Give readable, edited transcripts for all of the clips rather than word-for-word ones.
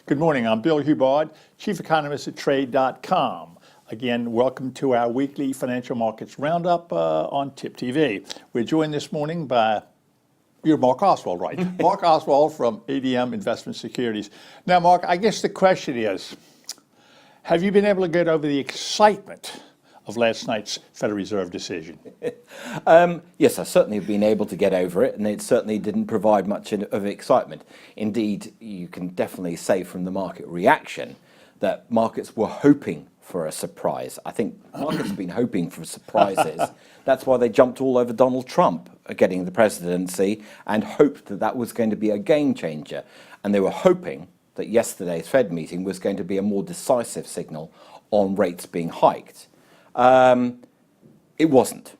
Good morning. I'm Bill Hubbard, Chief Economist at Trade.com. Again, welcome to our weekly financial markets roundup on TIP TV. We're joined this morning by, you're Marc Ostwald, right? Marc Ostwald from ADM Investment Securities. Now, Marc, I guess the question is, have you been able to get over the excitement of last night's Federal Reserve decision? Yes, I certainly have been able to get over it, and it certainly didn't provide much of excitement. Indeed, you can definitely say from the market reaction that markets were hoping for a surprise. I think markets have been hoping for surprises. That's why they jumped all over Donald Trump getting the presidency and hoped that that was going to be a game changer. And they were hoping that yesterday's Fed meeting was going to be a more decisive signal on rates being hiked. It wasn't,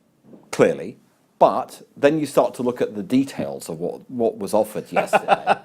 clearly, but then you start to look at the details of what was offered yesterday.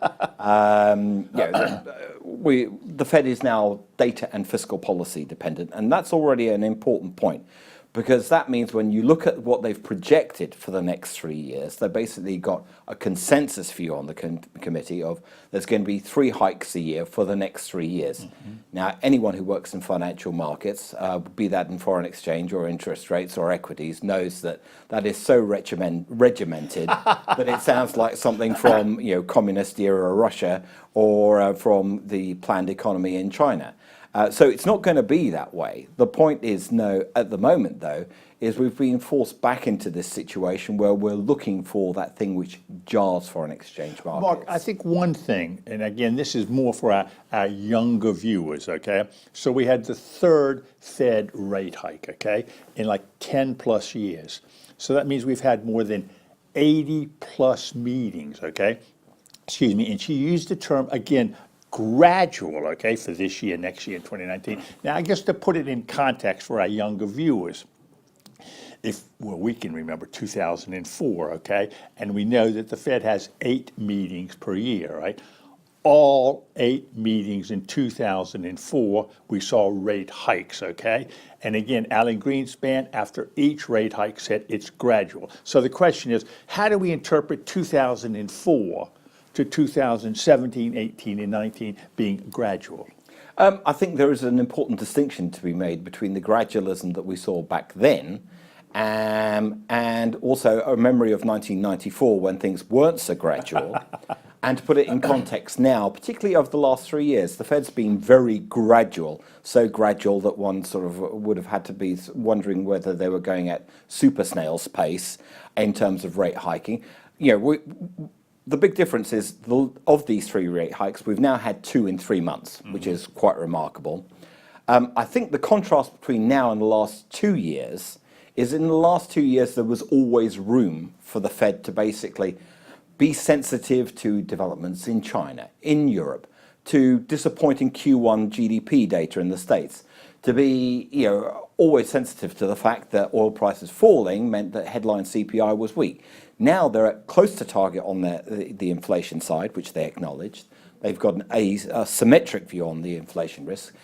The Fed is now data and fiscal policy dependent, and that's already an important point, because that means when you look at what they've projected for the next 3 years, they've basically got a consensus view on the committee of there's going to be 3 hikes a year for the next 3 years. Mm-hmm. Now, anyone who works in financial markets, be that in foreign exchange or interest rates or equities, knows that that is so regimented that it sounds like something from communist era Russia or from the planned economy in China. So it's not going to be that way. The point is, at the moment, though, is we've been forced back into this situation where we're looking for that thing which jars foreign exchange markets. Marc, I think one thing, and again, this is more for our younger viewers, okay? So we had the third Fed rate hike, okay, in like 10 plus years. So that means we've had more than 80 plus meetings, okay? Excuse me, and she used the term, again, gradual, okay, for this year, next year, 2019. Now, I guess to put it in context for our younger viewers, we can remember 2004, okay, and we know that the Fed has 8 meetings per year, right? All 8 meetings in 2004, we saw rate hikes, okay? And again, Alan Greenspan, after each rate hike, said it's gradual. So the question is, how do we interpret 2004 to 2017, 18, and 19 being gradual? I think there is an important distinction to be made between the gradualism that we saw back then and also a memory of 1994 when things weren't so gradual. And to put it in context now, particularly over the last 3 years, the Fed's been very gradual, so gradual that one sort of would have had to be wondering whether they were going at super snail's pace in terms of rate hiking. The big difference is, of these 3 rate hikes, we've now had 2 in 3 months, which is quite remarkable. I think the contrast between now and the last 2 years is in the last 2 years there was always room for the Fed to basically be sensitive to developments in China, in Europe, to disappointing Q1 GDP data in the States, to be always sensitive to the fact that oil prices falling meant that headline CPI was weak. Now they're at close to target on the inflation side, which they acknowledged. They've got a symmetric view on the inflation risk.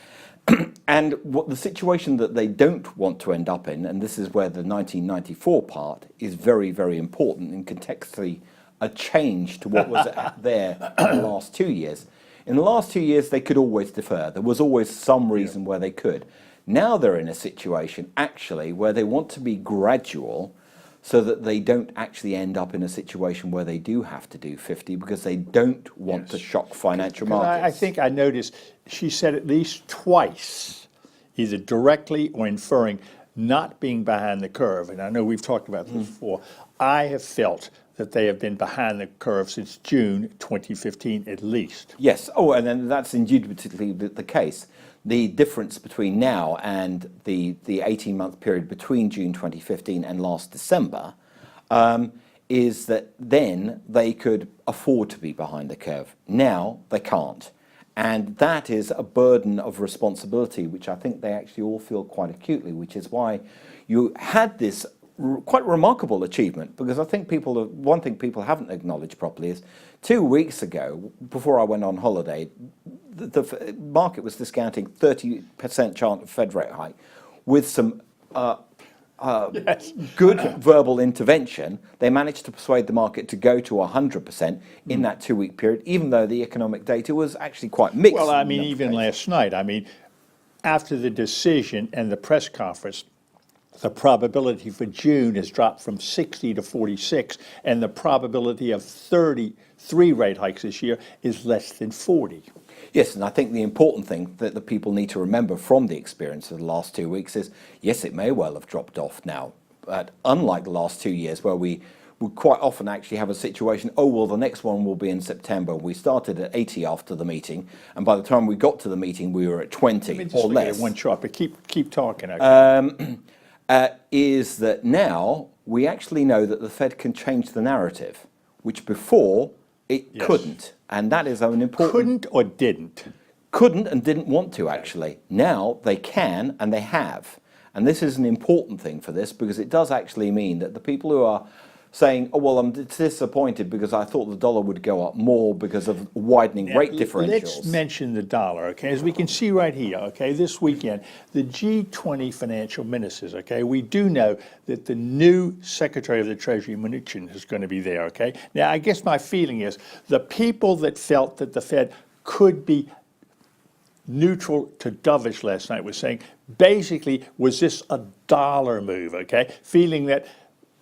And what the situation that they don't want to end up in, and this is where the 1994 part is very, very important and contextually a change to what was there in the last 2 years. In the last 2 years, they could always defer. There was always some reason where they could. Now they're in a situation, actually, where they want to be gradual so that they don't actually end up in a situation where they do have to do 50 because they don't want to shock financial markets. I think I noticed she said at least twice, either directly or inferring not being behind the curve. And I know we've talked about this before. I have felt that they have been behind the curve since June 2015 at least. Yes. Oh, and then that's indubitably the case. The difference between now and the 18-month period between June 2015 and last December is that then they could afford to be behind the curve. Now they can't. And that is a burden of responsibility, which I think they actually all feel quite acutely, which is why you had this quite remarkable achievement, because I think one thing people haven't acknowledged properly is 2 weeks ago, before I went on holiday, the market was discounting 30% chance of Fed rate hike with some good verbal intervention, they managed to persuade the market to go to 100% in that 2-week period, even though the economic data was actually quite mixed. Well, I in mean, the even places. last night, I mean, after the decision and the press conference, the probability for June has dropped from 60 to 46, and the probability of 33 rate hikes this year is less than 40. Yes, and I think the important thing that the people need to remember from the experience of the last 2 weeks is, yes, it may well have dropped off now, but unlike the last 2 years where we would quite often actually have a situation, oh, well, the next one will be in September. We started at 80 after the meeting, and by the time we got to the meeting, we were at 20 Let me just or look at less. it one chart, but keep talking. Okay. Is that now we actually know that the Fed can change the narrative, which before it Yes. couldn't. And that is an important... Couldn't or didn't? Couldn't and didn't want to, actually. Now they can and they have. And this is an important thing for this, because it does actually mean that the people who are saying, oh, well, I'm disappointed because I thought the dollar would go up more because of widening rate differentials. Let's mention the dollar, okay? As we can see right here, okay, this weekend, the G20 financial ministers, okay, we do know that the new Secretary of the Treasury, Mnuchin, is going to be there, okay? Now, I guess my feeling is the people that felt that the Fed could be neutral to dovish last night was saying, basically, was this a dollar move, okay? Feeling that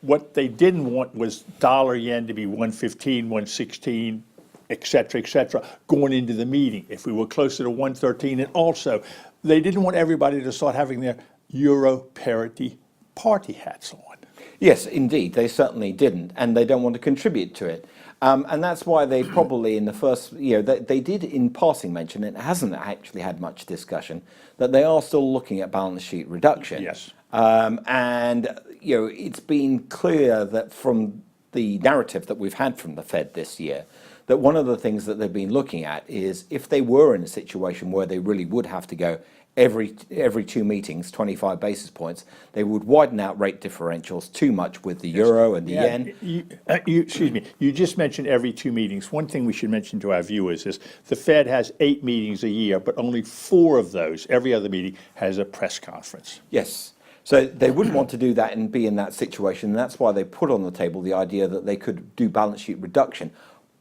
what they didn't want was dollar yen to be 115, 116, et cetera, going into the meeting. If we were closer to 113, and also they didn't want everybody to start having their euro parity party hats on. Yes, indeed, they certainly didn't, and they don't want to contribute to it. And that's why they probably in the first, they did in passing mention, it hasn't actually had much discussion, that they are still looking at balance sheet reduction. Yes. And it's been clear that from the narrative that we've had from the Fed this year, that one of the things that they've been looking at is if they were in a situation where they really would have to go every 2 meetings, 25 basis points, they would widen out rate differentials too much with the euro and the yen. Excuse me, you just mentioned every 2 meetings. One thing we should mention to our viewers is the Fed has 8 meetings a year, but only 4 of those, every other meeting, has a press conference. Yes. So they wouldn't want to do that and be in that situation. And that's why they put on the table the idea that they could do balance sheet reduction,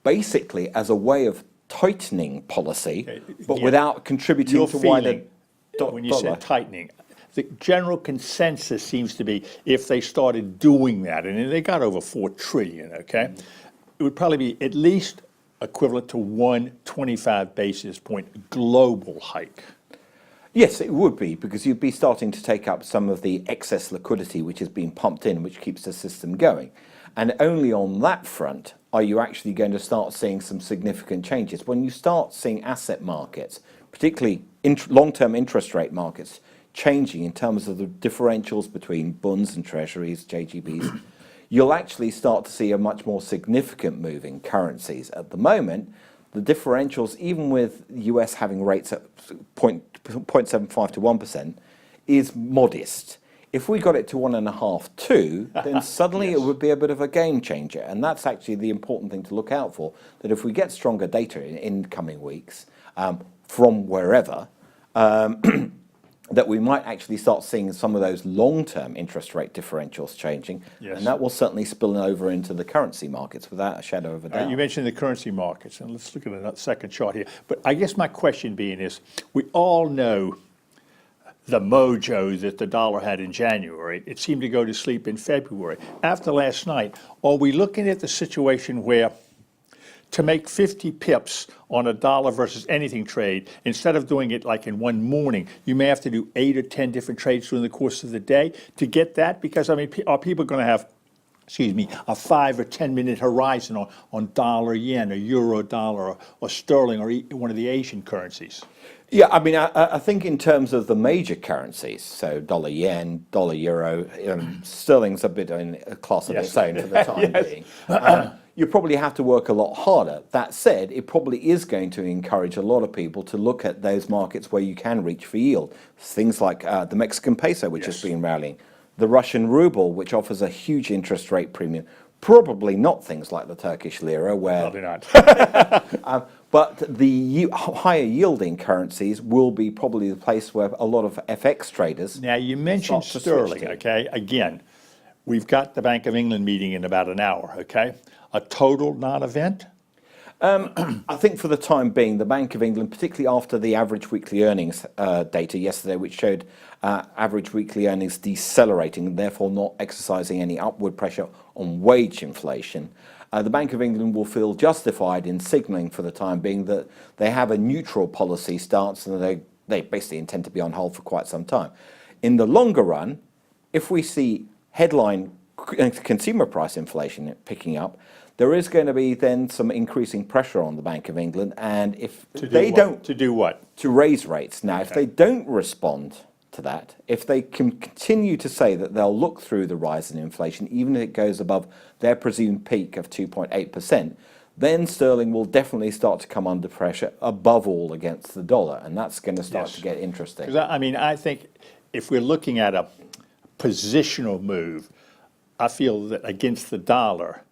basically as a way of tightening policy, but yeah. without contributing Your to wider feeling, when you dollar. said tightening, the general consensus seems to be if they started doing that, and they got over 4 trillion, okay, it would probably be at least equivalent to 125 basis point global hike. Yes, it would be, because you'd be starting to take up some of the excess liquidity which has been pumped in, which keeps the system going. And only on that front are you actually going to start seeing some significant changes. When you start seeing asset markets, particularly long-term interest rate markets, changing in terms of the differentials between bonds and treasuries, JGBs, you'll actually start to see a much more significant move in currencies. At the moment, the differentials, even with the US having rates at 0.75 to 1%, is modest. If we got it to 1.5, 2, then suddenly Yes. it would be a bit of a game changer. And that's actually the important thing to look out for, that if we get stronger data in coming weeks from wherever, that we might actually start seeing some of those long-term interest rate differentials changing. Yes. And that will certainly spill over into the currency markets without a shadow of a doubt. You mentioned the currency markets, and let's look at another second chart here. But I guess my question being is, we all know the mojo that the dollar had in January. It seemed to go to sleep in February. After last night, are we looking at the situation where to make 50 pips on a dollar versus anything trade, instead of doing it like in one morning, you may have to do 8 or 10 different trades during the course of the day to get that? Because, I mean, are people going to have, a 5 or 10 minute horizon on dollar yen or euro dollar or sterling or one of the Asian currencies? Yeah, I mean, I think in terms of the major currencies, so dollar yen, dollar euro, sterling's a bit in a class of its own for the time being. You probably have to work a lot harder. That said, it probably is going to encourage a lot of people to look at those markets where you can reach for yield. Things like the Mexican peso, which has been rallying, the Russian ruble, which offers a huge interest rate premium, Probably not things like the Turkish lira, where Probably not. but the higher yielding currencies will be probably the place where a lot of FX traders. Now, you mentioned Start to switch sterling, to. okay? Again, we've got the Bank of England meeting in about an hour, okay? A total non-event? I think for the time being, the Bank of England, particularly after the average weekly earnings data yesterday, which showed average weekly earnings decelerating, and therefore not exercising any upward pressure on wage inflation, the Bank of England will feel justified in signalling for the time being that they have a neutral policy stance and they basically intend to be on hold for quite some time. In the longer run, if we see headline consumer price inflation picking up, there is going to be then some increasing pressure on the Bank of England, and if they don't To do what? to raise rates. Now, if they don't respond to that, if they can continue to say that they'll look through the rise in inflation, even if it goes above their presumed peak of 2.8%, then sterling will definitely start to come under pressure, above all against the dollar, and that's going to start to get interesting. Because, I mean, I think if we're looking at a positional move, I feel that against the dollar,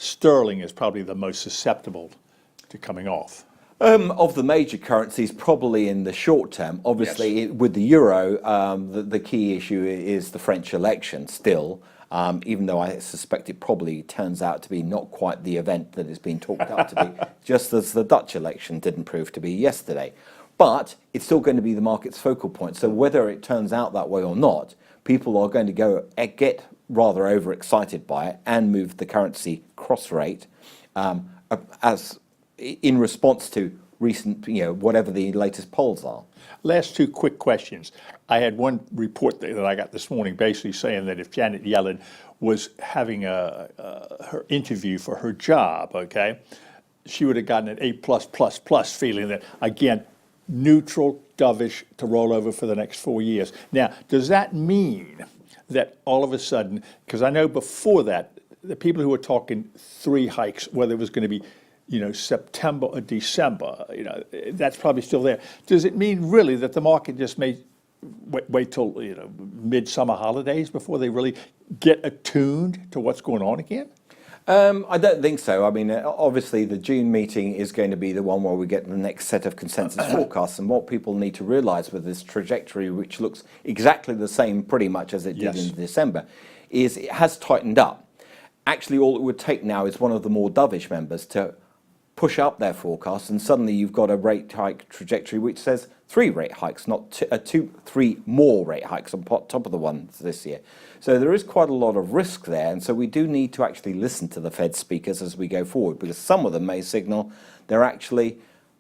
sterling is probably the most susceptible to coming off. Of the major currencies, probably in the short term. Obviously, with the euro, the key issue is the French election still, even though I suspect it probably turns out to be not quite the event that it's been talked up to be, just as the Dutch election didn't prove to be yesterday. But it's still going to be the market's focal point. So whether it turns out that way or not, people are going to get rather overexcited by it and move the currency cross rate as in response to recent, whatever the latest polls are. Last two quick questions. I had one report that I got this morning basically saying that if Janet Yellen was having her interview for her job, okay, she would have gotten an A+++, feeling that, again, neutral, dovish to roll over for the next 4 years. Now, does that mean that all of a sudden, because I know before that, the people who were talking 3 hikes, whether it was going to be September or December, that's probably still there. Does it mean really that the market just may wait till midsummer holidays before they really get attuned to what's going on again? I don't think so. I mean, obviously the June meeting is going to be the one where we get the next set of consensus forecasts, and what people need to realize with this trajectory, which looks exactly the same pretty much as it did in December, is it has tightened up. Actually, all it would take now is one of the more dovish members to push up their forecast, and suddenly you've got a rate hike trajectory which says 3 rate hikes, not 3 more rate hikes on top of the ones this year. So there is quite a lot of risk there, and so we do need to actually listen to the Fed speakers as we go forward, because some of them may signal they're actually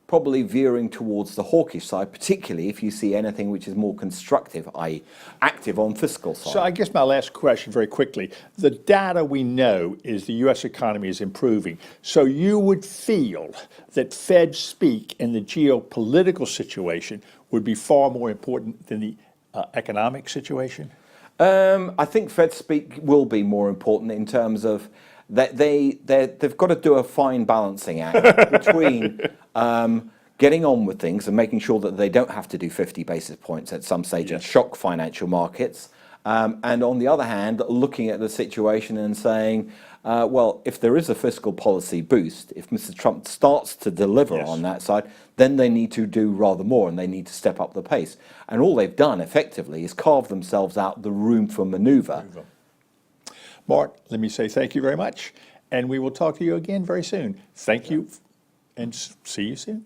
probably veering towards the hawkish side, particularly if you see anything which is more constructive, i.e. active on fiscal side. So I guess my last question very quickly, the data we know is the U.S. economy is improving. So you would feel that Fed speak in the geopolitical situation would be far more important than the economic situation? I think Fed speak will be more important in terms of that they've got to do a fine balancing act between getting on with things and making sure that they don't have to do 50 basis points at some stage and shock financial markets. And on the other hand, looking at the situation and saying, well, if there is a fiscal policy boost, if Mr. Trump starts to deliver on that side, then they need to do rather more and they need to step up the pace. And all they've done effectively is carve themselves out the room for maneuver. Mark, let me say thank you very much, and we will talk to you again very soon. Thank you, and see you soon.